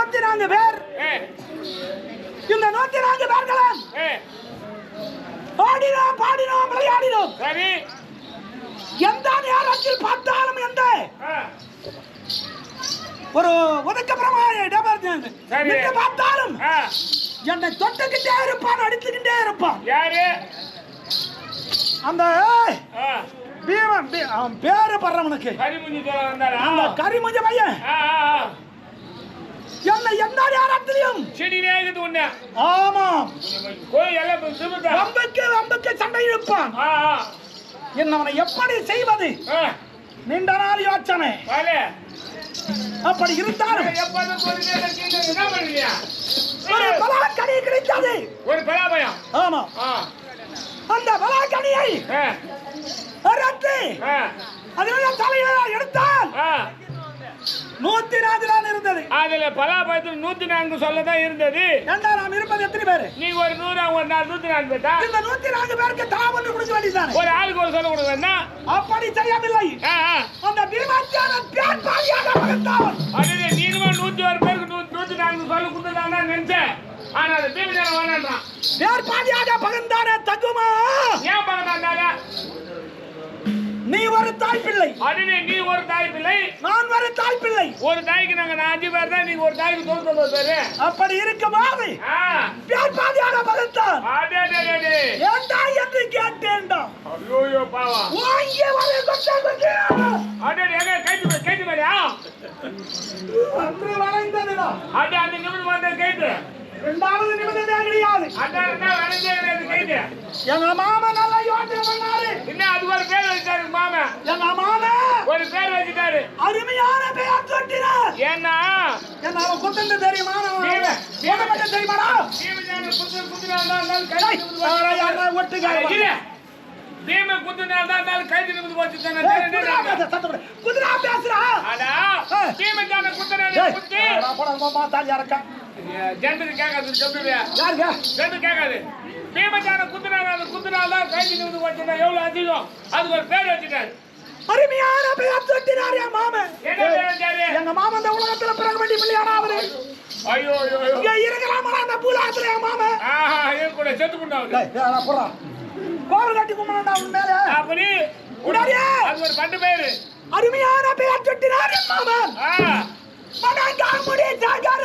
104 பேர். இந்த 104 பேர்களும் ஆடினோம், பாடினோம், விளையாடினோம். சரி. எந்த நேரத்தில் பார்த்தாலும் எந்த ஒரு ஒதுக்கப்புறமான இடம் பார்த்தாலும் என்னை தொட்டுக்கிட்டே இருப்பான், அடித்துக்கிட்டே இருப்பான். யாரு? அந்த பீமன், அவன் பேரு படுறவனுக்கு அந்த கரிமுஞ்ச பையன் என்னை எந்த நேரத்திலையும் ஆமாம் வம்புக்கு சண்டை இருப்பான். என்னவனை எப்படி செய்வது நீண்ட நாள் யோசனை. அப்படி இருந்தாலும் ஒரு பலாக்கனி கிடைத்தது. ஒரு பலாபயம். ஆமா. அந்த பலாக்கனியை அறுத்து அதில் தலையில எடுத்தால் 104 தான் இருந்தது. அதுல பலாபயத்தில் 104 சொல்லதான் இருந்தது. ஏண்டா நாம் இருப்பது எத்தனை பேரு? நீ ஒரு 100 ஒரு 104 பேட்டா. இந்த 104 பேருக்கு தாவன்னு கொடுக்க வேண்டியதானே. ஒரு ஆளுக்கு ஒரு சொல்ல கொடுக்கறதா? அப்படி செய்யவில்லை. அந்த பீமாச்சான பேர் பாதியாக பகத்தாவன். அதுவே நீனுமா 101 பேருக்கு 104 சொல்ல கொடுத்ததானா நினைச்சேன். ஆனா அது பீமாச்சான வேணான்றான். பேர் பாதியாக பகந்தானே தகுமா? ஏன் பகந்தானே? நீ ஒரு தாய் பிள்ளை. அதுவே நீ ஒரு தாய் பிள்ளை, நான் ஒரு தாய் பிள்ளை. ஒரு தாய்க்கு நாங்க 5 பேர் தான், நீங்க ஒரு தாய்க்கு 99 பேரு. அப்படி இருக்கும்போது பேர் பாதியாக பகத்தான். ஏன் தாய் என்று கேட்டேன்டா. ஐயோ பாவம். வாங்கி வர கொட்டா அடே எங்க கைது மேலயா? அன்று வளைந்ததுடா. அடே அந்த நிமிடம் வந்த கைது. இரண்டாவது நிமிடம் கிடையாது. அடே வளைஞ்சது கைது. எங்க மாமா நல்லா யோசனை பண்ணாரு. என்ன அது ஒரு பேர் வச்சிட்டாரு மாமா. எங்க மாமா ஒரு பேர் வச்சிட்டாரு. அருமையான பேர் சொல்லினார். ஏன்னா என்ன அவ குத்தந்து தெரியுமா? என்ன பண்ற தெரியுமாடா? பீமஜான குத்துனால யாரா ஒட்டுகார. பீம குத்துனால கைது நிமிந்து போச்சுதானே. குதுரா பேசுறா. அடா பீமஜான குத்துனால குத்தி. போடா மாமா தாலியா இருக்கா. ஜெண்டர் கேக்காது சொல்லுறியா? யாருங்க? ஜெண்டர் கேக்காது. பீமஜான குத்துனால கைது நிமிந்து போச்சுனா எவ்வளவு அதிகம். அதுக்கு ஒரு பேர் வச்சிட்டாரு. அருமையான பேர் சொல்லினார் என் மாமன். என்ன பேர் வச்சாரு? எங்க மாமன் இந்த உலகத்துல பிறக்க வேண்டிய பிள்ளையாடா அவரு. ஐயோ ஐயோ இங்க இருக்கலாமா அந்த பூலாத்துல என் மாமன்? ஏன் கூட செத்து கொண்டாவது. டேய் போடா. கோவில் கட்டி கும்பிடடா உன் மேல. அப்படி உடாரியே. அது ஒரு பண்டு பேரு. அருமையான பேர் சொல்லினார் என் மாமன். மணங்காமுடி சாகர்.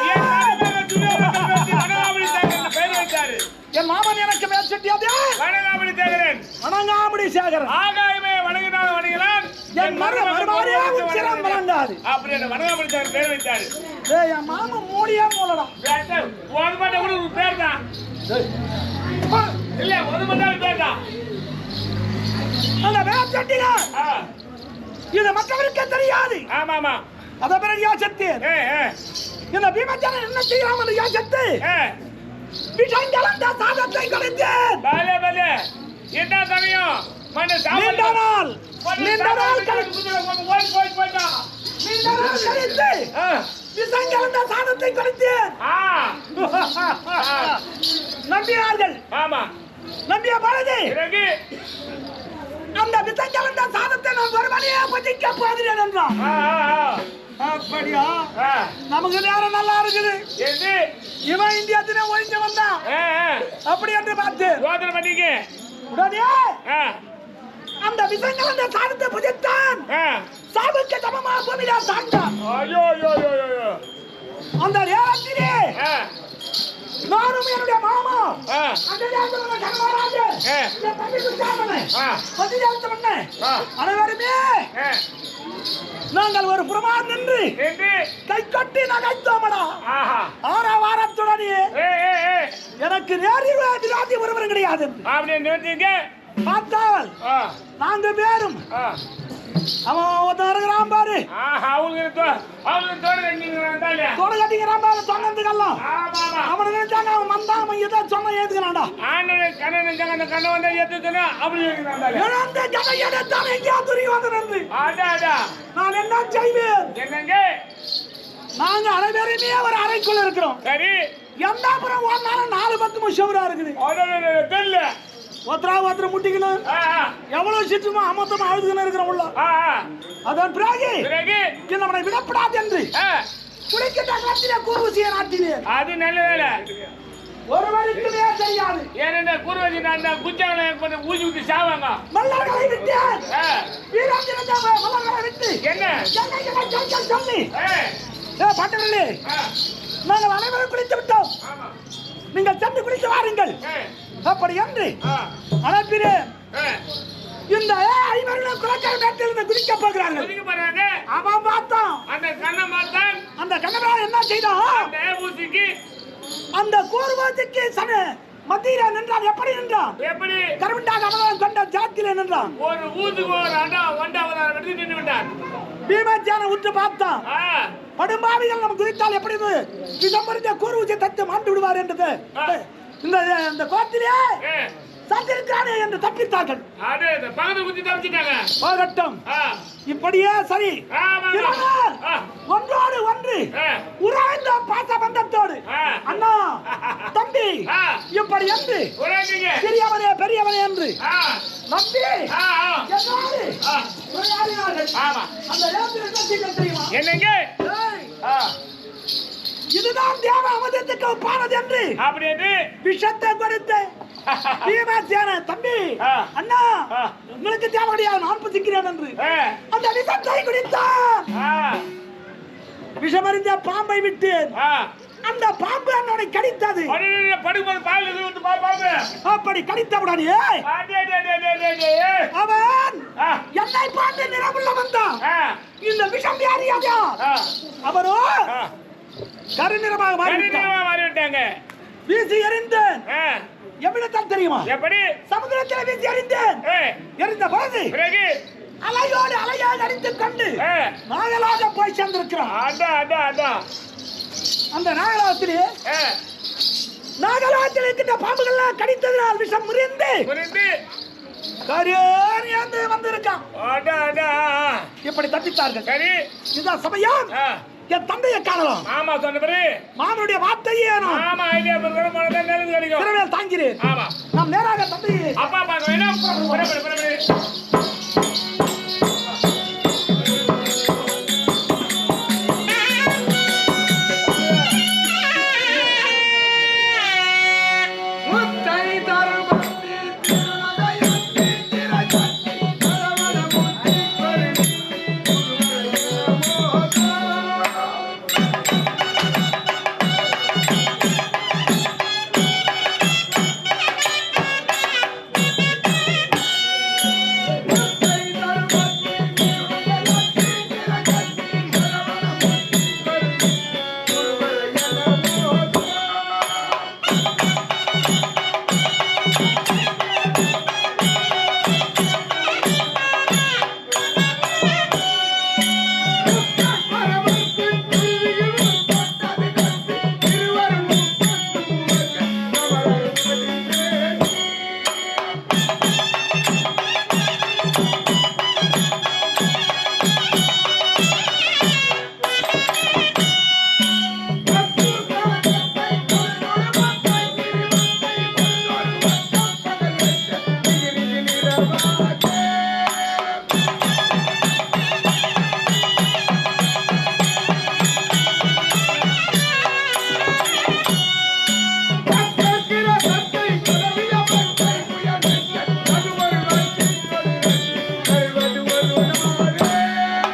மணங்காமுடி சாகர் பேர் வச்சாரு. என் மாமன் எனக்கு பேர் சொல்லியது மணங்காமுடி சாகரன். மணங்காமுடி சாகர். ஆகாயமே வணங்கினான் வணங்கினான். என் மறுமாரியா உச்சிரம் வணங்காது. அப்படி அந்த மணங்காமுடி சாகர் பேர் வச்சாரு. டேய் என் மாமன் மூடியே போலடா. ஒரு மட்டும் கூட ஒரு பேர் தான். இல்ல ஒரு மட்டும் பேர் தான். அந்த பேர் சொல்லினா இது மற்றவருக்கு தெரியாது. ஆமா ஆமா. அத பிறகு யோசித்து இந்த பீமச்சரன் என்ன செய்யலாம் என்று யோசித்து விஷங்கலந்த சாதத்தை கொடுத்தேன். பலே பலே. என்ன சமயம்? நீண்ட நாள் கழித்து விஷங்கலந்த சாதத்தை கொடுத்தேன். நம்பினார்கள். ஆமா. நம்பிய பாரதி அந்த விஷங்கலந்த சாதத்தை நான் ஒருவனையே பசிக்க போகிறேன் என்றான். அப்படியா? நமக்கு நேரம் நல்லா இருக்குது. இவன் இந்தியாத்திலே ஒழிஞ்சு வந்தான். அப்படி என்று பார்த்து உடனே அந்த விஷயங்கள் அந்த சாதத்தை புதித்தான். சாவுக்கு சமமா பூமியில சாய்ந்தான். அந்த நேரத்திலே நானும் என்னுடைய மாமா அனைவருமே நாங்கள் ஒரு புறமார் நின்று கை கட்டி நகைத்தோமடா. ஆரவாரத்துடனே எனக்கு நேரில் ஒருவர் கிடையாது. பார்த்தால் 4 பேரும் அவன் ஒருத்தன் இருக்கிறான் பாரு. தோடு கட்டிக்கிறான் பாரு சொன்னதுக்கெல்லாம். அவனை நினைச்சாங்க அவன் வந்தான் அவன் எதை சொன்ன ஏத்துக்கிறான்டா. எங்கேயா துருகி வந்து நின்று நான் என்ன செய்வேன்? நாங்க அனைவருமே ஒரு அறைக்குள்ள இருக்கிறோம். சரி. எந்த புறம் ஓடினாலும் 4 பக்கமும் ஷவரா இருக்குது. ஒருத்தர் முட்டிக்கணும். எவ்வளவு சிற்றமா அமத்தமா அழுதுன்னு இருக்கிற உள்ள. அதன் பிறகு நம்மளை விடப்படாது என்று குளிக்கின்ற காலத்திலே கூர்வசியை நாட்டினேன். அது நல்ல வேலை. ஒருவருக்குமே தெரியாது. ஏனென்றா கூர்வசி நான் குச்சாவனை கொஞ்சம் ஊசி விட்டு சாவாங்க. மல்லர்களை விட்டேன். வீராஞ்சனத்தை மல்லர்களை விட்டு என்ன சொல்லி பாட்டவர்களே, நாங்கள் அனைவரும் குளித்து விட்டோம். நீங்கள் சென்று குளித்து வாருங்கள். அப்படி என்று அனுப்பினேன். இந்த ஐவர்களும் குளக்கரை மேட்டிலிருந்து குதிக்க போகிறார்கள். அவன் பார்த்தான், அந்த கண்ணை பார்த்தான். அந்த கண்ணனால் என்ன செய்தான்? ஊசிக்கு அந்த கூர்வாதிக்கு சன மத்தியில நின்றான். எப்படி நின்றான்? எப்படி? கருவிண்டாக அவன் கொண்ட ஜாத்தியில நின்றான். ஒரு ஊதுக்கு ஒரு அண்டா வண்டா எடுத்து நின்று விட்டான். பீமத்தியான உற்று பார்த்தான். படும்பாவிகள் நம்ம குறித்தால் எப்படி விசம்பரித்த கூர்வூசியை தத்து மாண்டு விடுவார் என்றது இந்த கோத்திலே சந்திருக்கானே என்று தப்பித்தார்கள். போகட்டும். இப்படியே சரி. ஒன்றோடு ஒன்று உராய்ந்த பாச பந்தத்தோடு அண்ணா தம்பி இப்படி என்று சிறியவனே பெரியவனே என்று நம்பி என்னங்க இதுதான் தேவ அமதத்துக்கு பானது என்று அப்படின்னு விஷத்தை கொடுத்து பீமசேன தம்பி அண்ணா உங்களுக்கு தேவையா நான் புசிக்கிறேன் என்று அந்த விஷத்தை குடித்தான். விஷமறிந்த பாம்பை விட்டு அந்த பாம்பு அண்ணனை கடித்தது. அப்படி கடித்தவுடனே அவன் என்னை பார்த்து நிறமுள்ள வந்தான். இந்த விஷம் யார் அவரோ கருநிறமாக மாறிவிட்டாங்க. வீசி எறிந்தேன். எவ்விடத்தால் தெரியுமா? எப்படி? சமுதிரத்தில் வீசி எறிந்தேன். எறிந்த போது அலையோடு அலையாக அடித்துக் கொண்டு நாகலாக போய் சேர்ந்திருக்கிறான். அந்த நாகலாகத்திலே நாகலாகத்தில் இருக்கின்ற பாம்புகள் கடித்ததினால் விஷம் முறிந்து கரியேந்து வந்திருக்கான். இப்படி தப்பித்தார்கள். சரி, இதுதான் சமயம். என் தந்தையை காணலாம். ஆமா சொன்னபடி மாமனுடைய வார்த்தையே ஆமா ஐடியா கிடைக்கும். தாங்கிறேன். ஆமா, நாம் நேராக தந்தையை அப்பா பார்க்க வேணும்.